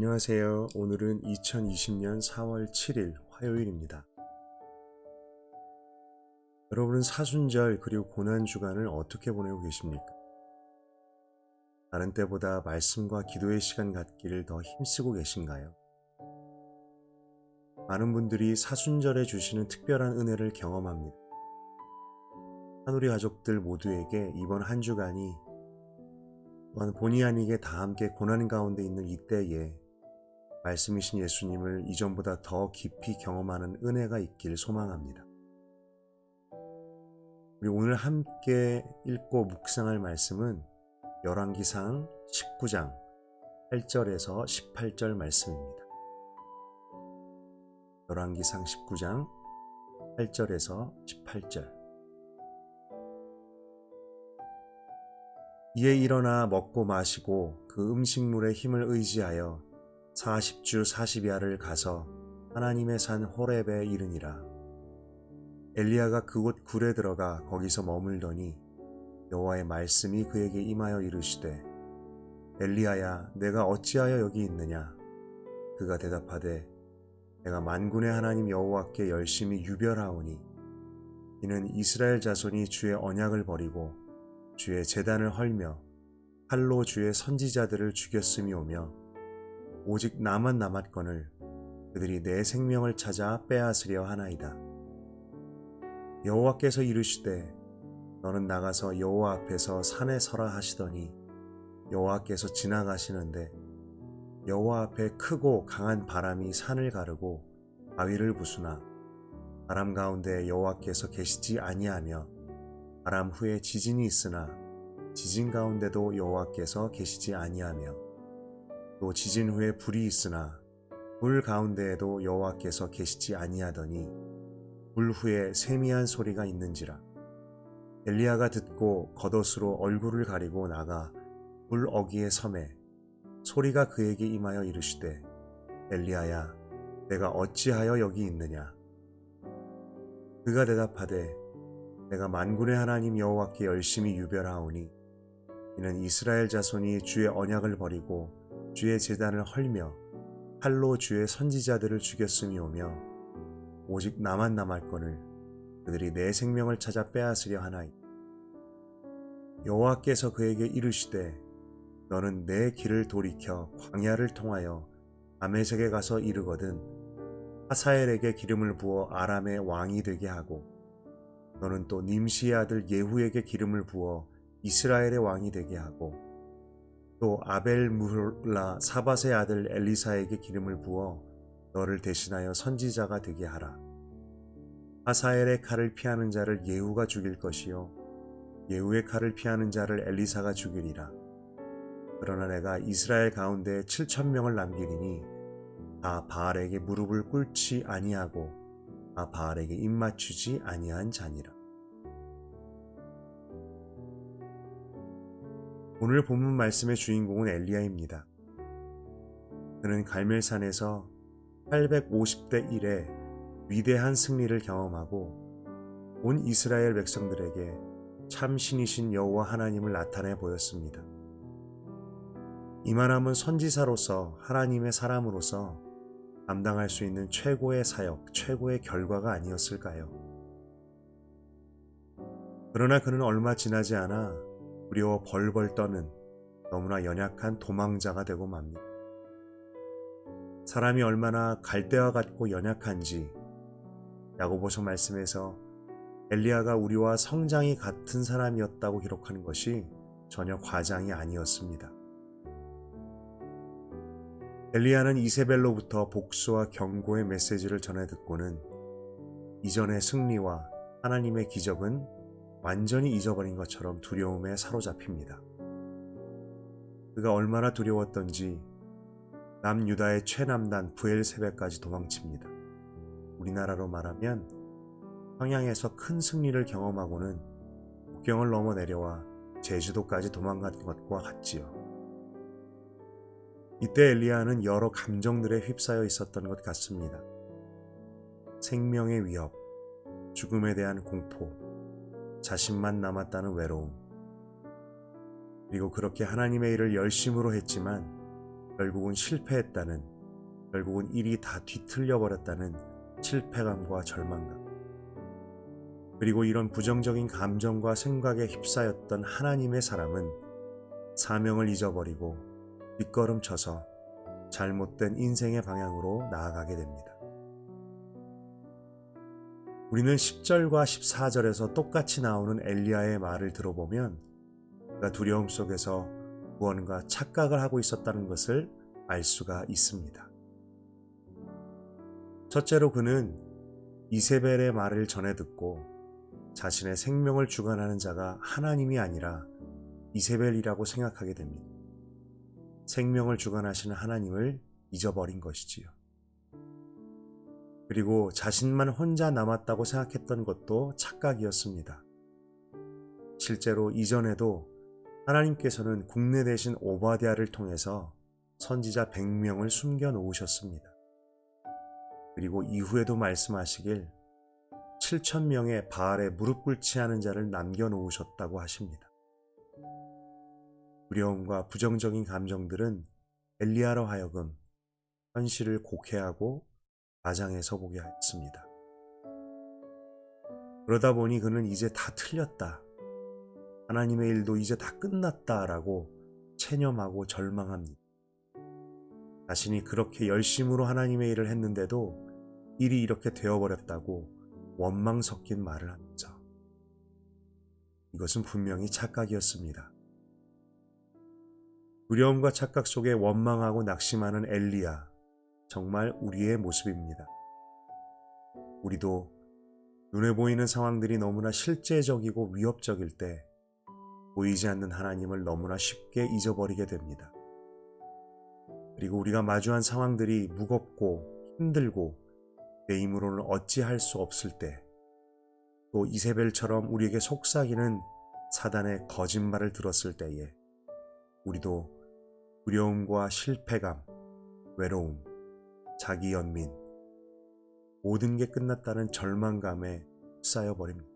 안녕하세요. 오늘은 2020년 4월 7일 화요일입니다. 여러분은 사순절 그리고 고난주간을 어떻게 보내고 계십니까? 다른 때보다 말씀과 기도의 시간 갖기를 더 힘쓰고 계신가요? 많은 분들이 사순절에 주시는 특별한 은혜를 경험합니다. 한우리 가족들 모두에게 이번 한 주간이 또한 본의 아니게 다 함께 고난 가운데 있는 이때에 말씀이신 예수님을 이전보다 더 깊이 경험하는 은혜가 있길 소망합니다. 우리 오늘 함께 읽고 묵상할 말씀은 열왕기상 19장 8절에서 18절 말씀입니다. 열왕기상 19장 8절에서 18절. 이에 일어나 먹고 마시고 그 음식물의 힘을 의지하여 40주 40야를 가서 하나님의 산 호렙에 이르니라. 엘리야가 그곳 굴에 들어가 거기서 머물더니 여호와의 말씀이 그에게 임하여 이르시되 엘리야야 내가 어찌하여 여기 있느냐. 그가 대답하되 내가 만군의 하나님 여호와께 열심히 유별하오니 이는 이스라엘 자손이 주의 언약을 버리고 주의 제단을 헐며 칼로 주의 선지자들을 죽였음이오며 오직 나만 남았거늘 그들이 내 생명을 찾아 빼앗으려 하나이다. 여호와께서 이르시되 너는 나가서 여호와 앞에서 산에 서라 하시더니 여호와께서 지나가시는데 여호와 앞에 크고 강한 바람이 산을 가르고 바위를 부수나 바람 가운데 여호와께서 계시지 아니하며 바람 후에 지진이 있으나 지진 가운데도 여호와께서 계시지 아니하며 또 지진 후에 불이 있으나 불 가운데에도 여호와께서 계시지 아니하더니 불 후에 세미한 소리가 있는지라. 엘리야가 듣고 겉옷으로 얼굴을 가리고 나가 불 어귀에 서매 소리가 그에게 임하여 이르시되 엘리야야 내가 어찌하여 여기 있느냐. 그가 대답하되 내가 만군의 하나님 여호와께 열심히 유별하오니 이는 이스라엘 자손이 주의 언약을 버리고 주의 제단을 헐며 칼로 주의 선지자들을 죽였음이오며 오직 나만 남았거늘 그들이 내 생명을 찾아 빼앗으려 하나이다. 여호와께서 그에게 이르시되 너는 내 길을 돌이켜 광야를 통하여 다메섹에 가서 이르거든 하사엘에게 기름을 부어 아람의 왕이 되게 하고 너는 또 님시의 아들 예후에게 기름을 부어 이스라엘의 왕이 되게 하고 또 아벨무홀라 사밧의 아들 엘리사에게 기름을 부어 너를 대신하여 선지자가 되게 하라. 하사엘의 칼을 피하는 자를 예후가 죽일 것이요 예후의 칼을 피하는 자를 엘리사가 죽이리라. 그러나 내가 이스라엘 가운데 7,000명을 남기리니 다 바알에게 무릎을 꿇지 아니하고 다 바알에게 입맞추지 아니한 자니라. 오늘 본문 말씀의 주인공은 엘리야입니다. 그는 갈멜산에서 850대 1의 위대한 승리를 경험하고 온 이스라엘 백성들에게 참 신이신 여호와 하나님을 나타내 보였습니다. 이만하면 선지자로서 하나님의 사람으로서 감당할 수 있는 최고의 사역, 최고의 결과가 아니었을까요? 그러나 그는 얼마 지나지 않아 두려워 벌벌 떠는 너무나 연약한 도망자가 되고 맙니다. 사람이 얼마나 갈대와 같고 연약한지 야고보서 말씀에서 엘리야가 우리와 성장이 같은 사람이었다고 기록하는 것이 전혀 과장이 아니었습니다. 엘리야는 이세벨로부터 복수와 경고의 메시지를 전해 듣고는 이전의 승리와 하나님의 기적은 완전히 잊어버린 것처럼 두려움에 사로잡힙니다. 그가 얼마나 두려웠던지 남유다의 최남단 브엘세베까지 도망칩니다. 우리나라로 말하면 평양에서 큰 승리를 경험하고는 국경을 넘어 내려와 제주도까지 도망간 것과 같지요. 이때 엘리야는 여러 감정들에 휩싸여 있었던 것 같습니다. 생명의 위협, 죽음에 대한 공포, 자신만 남았다는 외로움, 그리고 그렇게 하나님의 일을 열심으로 했지만 결국은 실패했다는, 결국은 일이 다 뒤틀려 버렸다는 실패감과 절망감, 그리고 이런 부정적인 감정과 생각에 휩싸였던 하나님의 사람은 사명을 잊어버리고 뒷걸음쳐서 잘못된 인생의 방향으로 나아가게 됩니다. 우리는 10절과 14절에서 똑같이 나오는 엘리야의 말을 들어보면 그가 두려움 속에서 구원과 착각을 하고 있었다는 것을 알 수가 있습니다. 첫째로 그는 이세벨의 말을 전해 듣고 자신의 생명을 주관하는 자가 하나님이 아니라 이세벨이라고 생각하게 됩니다. 생명을 주관하시는 하나님을 잊어버린 것이지요. 그리고 자신만 혼자 남았다고 생각했던 것도 착각이었습니다. 실제로 이전에도 하나님께서는 국내 대신 오바댜를 통해서 선지자 100명을 숨겨 놓으셨습니다. 그리고 이후에도 말씀하시길 7,000명의 바알에 무릎 꿇지 않은 자를 남겨 놓으셨다고 하십니다. 두려움과 부정적인 감정들은 엘리야로 하여금 현실을 곡해하고 마장에 서보게 하였습니다. 그러다 보니 그는 이제 다 틀렸다, 하나님의 일도 이제 다 끝났다라고 체념하고 절망합니다. 자신이 그렇게 열심으로 하나님의 일을 했는데도 일이 이렇게 되어버렸다고 원망 섞인 말을 하면서, 이것은 분명히 착각이었습니다. 두려움과 착각 속에 원망하고 낙심하는 엘리야, 정말 우리의 모습입니다. 우리도 눈에 보이는 상황들이 너무나 실제적이고 위협적일 때 보이지 않는 하나님을 너무나 쉽게 잊어버리게 됩니다. 그리고 우리가 마주한 상황들이 무겁고 힘들고 내 힘으로는 어찌할 수 없을 때, 또 이세벨처럼 우리에게 속삭이는 사단의 거짓말을 들었을 때에 우리도 두려움과 실패감, 외로움, 자기 연민, 모든 게 끝났다는 절망감에 휩싸여버립니다.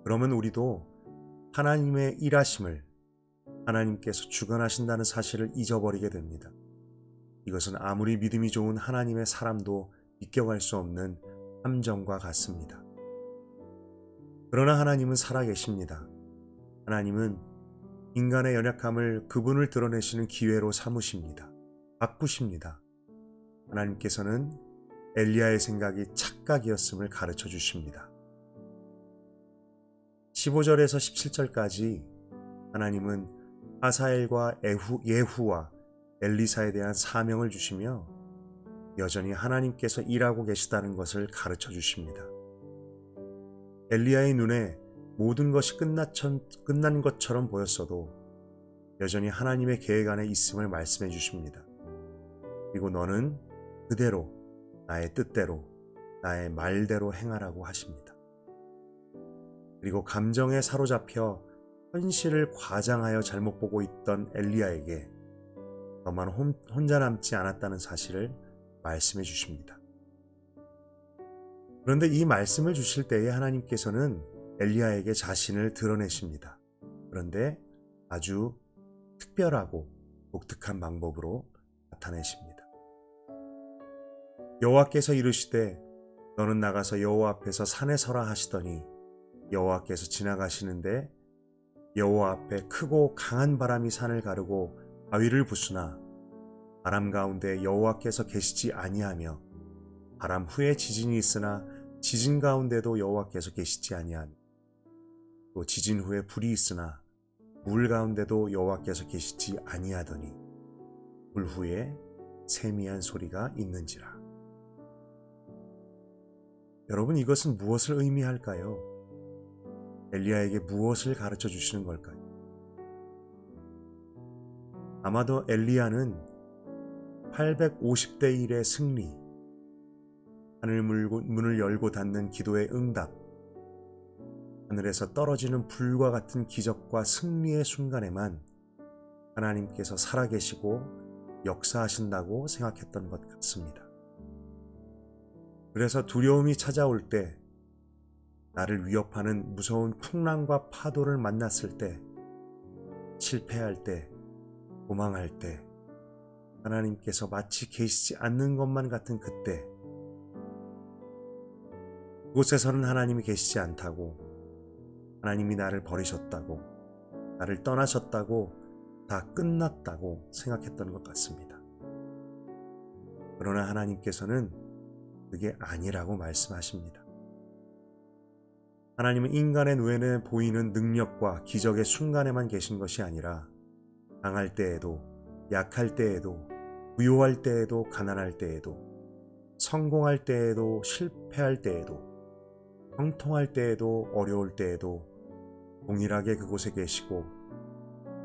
그러면 우리도 하나님의 일하심을, 하나님께서 주관하신다는 사실을 잊어버리게 됩니다. 이것은 아무리 믿음이 좋은 하나님의 사람도 비껴갈 수 없는 함정과 같습니다. 그러나 하나님은 살아계십니다. 하나님은 인간의 연약함을 그분을 드러내시는 기회로 삼으십니다. 바꾸십니다. 하나님께서는 엘리야의 생각이 착각이었음을 가르쳐 주십니다. 15절에서 17절까지 하나님은 하사엘과 예후와 엘리사에 대한 사명을 주시며 여전히 하나님께서 일하고 계시다는 것을 가르쳐 주십니다. 엘리야의 눈에 모든 것이 끝난 것처럼 보였어도 여전히 하나님의 계획 안에 있음을 말씀해 주십니다. 그리고 너는 그대로 나의 뜻대로 나의 말대로 행하라고 하십니다. 그리고 감정에 사로잡혀 현실을 과장하여 잘못 보고 있던 엘리야에게 너만 혼자 남지 않았다는 사실을 말씀해 주십니다. 그런데 이 말씀을 주실 때에 하나님께서는 엘리야에게 자신을 드러내십니다. 그런데 아주 특별하고 독특한 방법으로 나타내십니다. 여호와께서 이르시되 너는 나가서 여호와 앞에서 산에 서라 하시더니 여호와께서 지나가시는데 여호와 앞에 크고 강한 바람이 산을 가르고 바위를 부수나 바람 가운데 여호와께서 계시지 아니하며 바람 후에 지진이 있으나 지진 가운데도 여호와께서 계시지 아니하며 또 지진 후에 불이 있으나 물 가운데도 여호와께서 계시지 아니하더니 불 후에 세미한 소리가 있는지라. 여러분, 이것은 무엇을 의미할까요? 엘리야에게 무엇을 가르쳐 주시는 걸까요? 아마도 엘리야는 850대 1의 승리, 하늘 문을 열고 닫는 기도의 응답, 하늘에서 떨어지는 불과 같은 기적과 승리의 순간에만 하나님께서 살아계시고 역사하신다고 생각했던 것 같습니다. 그래서 두려움이 찾아올 때, 나를 위협하는 무서운 풍랑과 파도를 만났을 때, 실패할 때, 도망할 때, 하나님께서 마치 계시지 않는 것만 같은 그때, 그곳에서는 하나님이 계시지 않다고, 하나님이 나를 버리셨다고, 나를 떠나셨다고, 다 끝났다고 생각했던 것 같습니다. 그러나 하나님께서는 그게 아니라고 말씀하십니다. 하나님은 인간의 눈에 보이는 능력과 기적의 순간에만 계신 것이 아니라 강할 때에도, 약할 때에도, 부요할 때에도, 가난할 때에도, 성공할 때에도, 실패할 때에도, 형통할 때에도, 어려울 때에도 동일하게 그곳에 계시고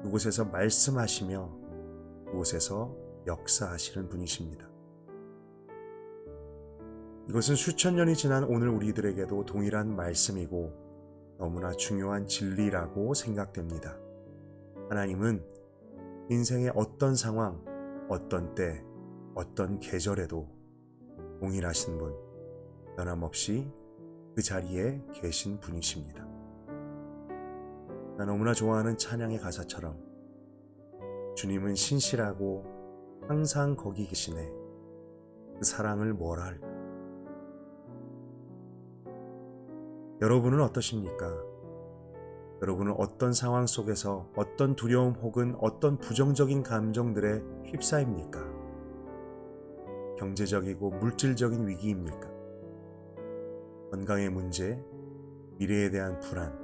그곳에서 말씀하시며 그곳에서 역사하시는 분이십니다. 이것은 수천 년이 지난 오늘 우리들에게도 동일한 말씀이고 너무나 중요한 진리라고 생각됩니다. 하나님은 인생의 어떤 상황, 어떤 때, 어떤 계절에도 동일하신 분, 변함없이 그 자리에 계신 분이십니다. 나 너무나 좋아하는 찬양의 가사처럼 주님은 신실하고 항상 거기 계시네. 그 사랑을 뭐라 할까? 여러분은 어떠십니까? 여러분은 어떤 상황 속에서 어떤 두려움 혹은 어떤 부정적인 감정들에 휩싸입니까? 경제적이고 물질적인 위기입니까? 건강의 문제, 미래에 대한 불안,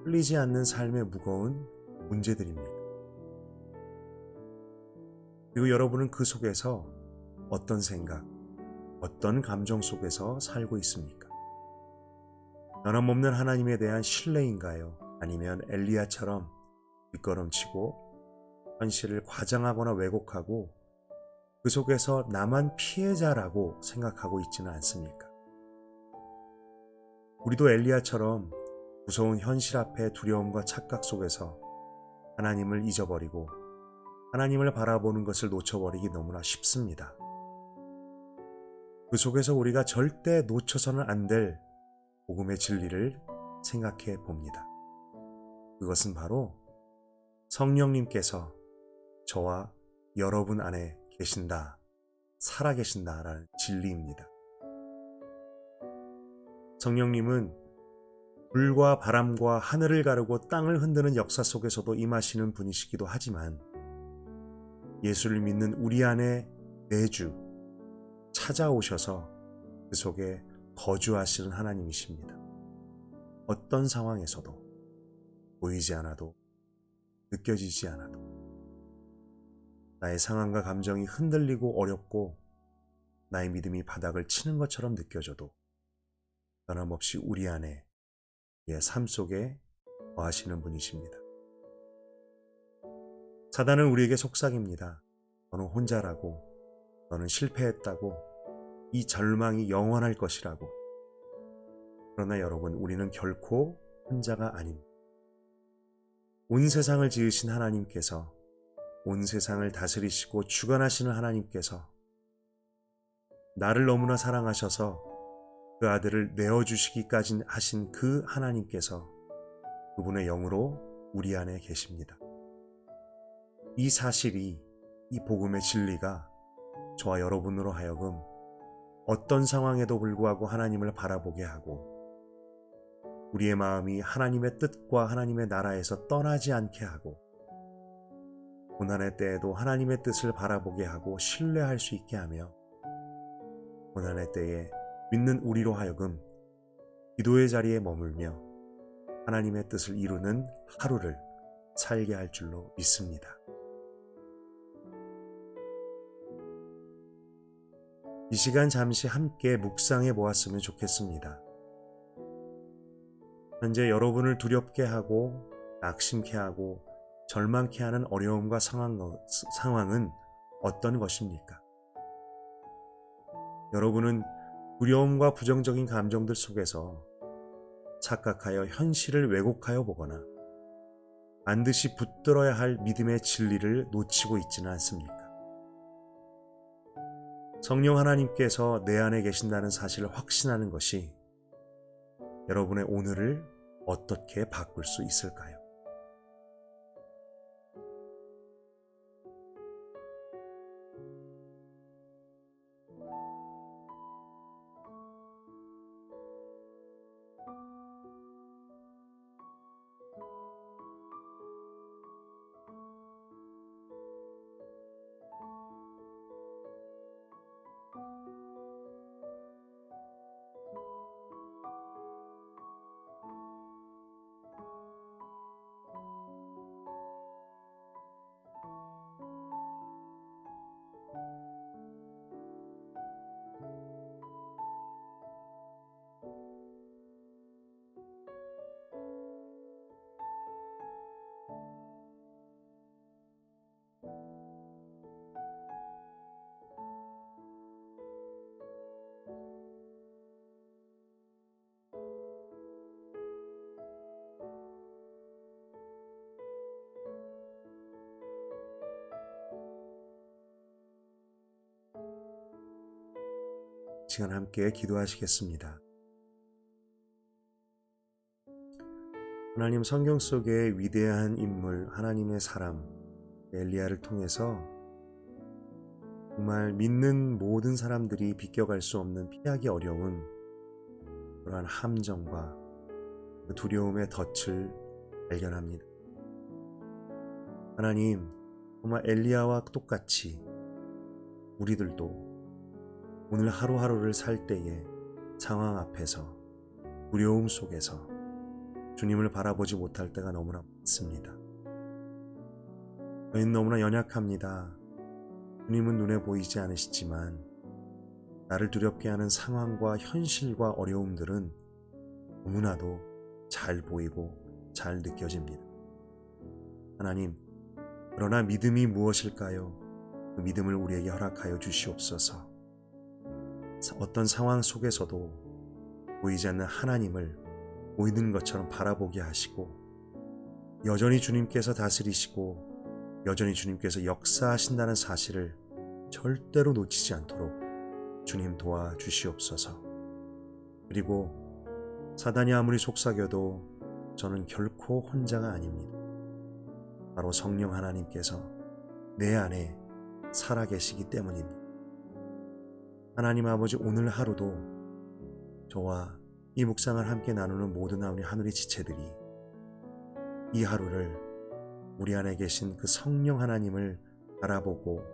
풀리지 않는 삶의 무거운 문제들입니까? 그리고 여러분은 그 속에서 어떤 생각, 어떤 감정 속에서 살고 있습니까? 변함없는 하나님에 대한 신뢰인가요? 아니면 엘리야처럼 뒷걸음치고 현실을 과장하거나 왜곡하고 그 속에서 나만 피해자라고 생각하고 있지는 않습니까? 우리도 엘리야처럼 무서운 현실 앞에 두려움과 착각 속에서 하나님을 잊어버리고 하나님을 바라보는 것을 놓쳐버리기 너무나 쉽습니다. 그 속에서 우리가 절대 놓쳐서는 안 될 복음의 진리를 생각해 봅니다. 그것은 바로 성령님께서 저와 여러분 안에 계신다, 살아계신다라는 진리입니다. 성령님은 불과 바람과 하늘을 가르고 땅을 흔드는 역사 속에서도 임하시는 분이시기도 하지만 예수를 믿는 우리 안에 매주 찾아오셔서 그 속에 거주하시는 하나님이십니다. 어떤 상황에서도 보이지 않아도 느껴지지 않아도 나의 상황과 감정이 흔들리고 어렵고 나의 믿음이 바닥을 치는 것처럼 느껴져도 변함없이 우리 안에 우리의 삶 속에 거하시는 분이십니다. 사단은 우리에게 속삭입니다. 너는 혼자라고, 너는 실패했다고, 이 절망이 영원할 것이라고. 그러나 여러분, 우리는 결코 혼자가 아닙니다. 온 세상을 지으신 하나님께서, 온 세상을 다스리시고 주관하시는 하나님께서 나를 너무나 사랑하셔서 그 아들을 내어주시기까지 하신 그 하나님께서 그분의 영으로 우리 안에 계십니다. 이 사실이, 이 복음의 진리가 저와 여러분으로 하여금 어떤 상황에도 불구하고 하나님을 바라보게 하고 우리의 마음이 하나님의 뜻과 하나님의 나라에서 떠나지 않게 하고 고난의 때에도 하나님의 뜻을 바라보게 하고 신뢰할 수 있게 하며 고난의 때에 믿는 우리로 하여금 기도의 자리에 머물며 하나님의 뜻을 이루는 하루를 살게 할 줄로 믿습니다. 이 시간 잠시 함께 묵상해 보았으면 좋겠습니다. 현재 여러분을 두렵게 하고 낙심케 하고 절망케 하는 어려움과 상황은 어떤 것입니까? 여러분은 두려움과 부정적인 감정들 속에서 착각하여 현실을 왜곡하여 보거나 반드시 붙들어야 할 믿음의 진리를 놓치고 있지는 않습니까? 성령 하나님께서 내 안에 계신다는 사실을 확신하는 것이 여러분의 오늘을 어떻게 바꿀 수 있을까요? 시간 함께 기도하시겠습니다. 하나님, 성경 속의 위대한 인물 하나님의 사람 엘리야를 통해서 정말 믿는 모든 사람들이 비껴갈 수 없는 피하기 어려운 그러한 함정과 그 두려움의 덫을 발견합니다. 하나님, 정말 엘리야와 똑같이 우리들도 오늘 하루하루를 살 때에 상황 앞에서 두려움 속에서 주님을 바라보지 못할 때가 너무나 많습니다. 저희는 너무나 연약합니다. 주님은 눈에 보이지 않으시지만 나를 두렵게 하는 상황과 현실과 어려움들은 너무나도 잘 보이고 잘 느껴집니다. 하나님, 그러나 믿음이 무엇일까요? 그 믿음을 우리에게 허락하여 주시옵소서. 어떤 상황 속에서도 보이지 않는 하나님을 보이는 것처럼 바라보게 하시고 여전히 주님께서 다스리시고 여전히 주님께서 역사하신다는 사실을 절대로 놓치지 않도록 주님 도와주시옵소서. 그리고 사단이 아무리 속삭여도 저는 결코 혼자가 아닙니다. 바로 성령 하나님께서 내 안에 살아계시기 때문입니다. 하나님 아버지, 오늘 하루도 저와 이 묵상을 함께 나누는 모든 우리 하늘의 지체들이 이 하루를 우리 안에 계신 그 성령 하나님을 바라보고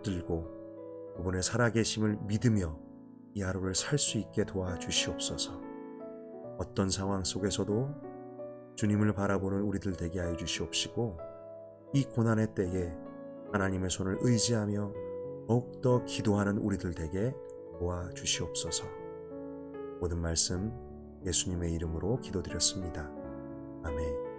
붙들고 그분의 살아계심을 믿으며 이 하루를 살 수 있게 도와주시옵소서. 어떤 상황 속에서도 주님을 바라보는 우리들 되게 하여 주시옵시고 이 고난의 때에 하나님의 손을 의지하며 더욱더 기도하는 우리들 되게 도와주시옵소서. 모든 말씀 예수님의 이름으로 기도드렸습니다. 아멘.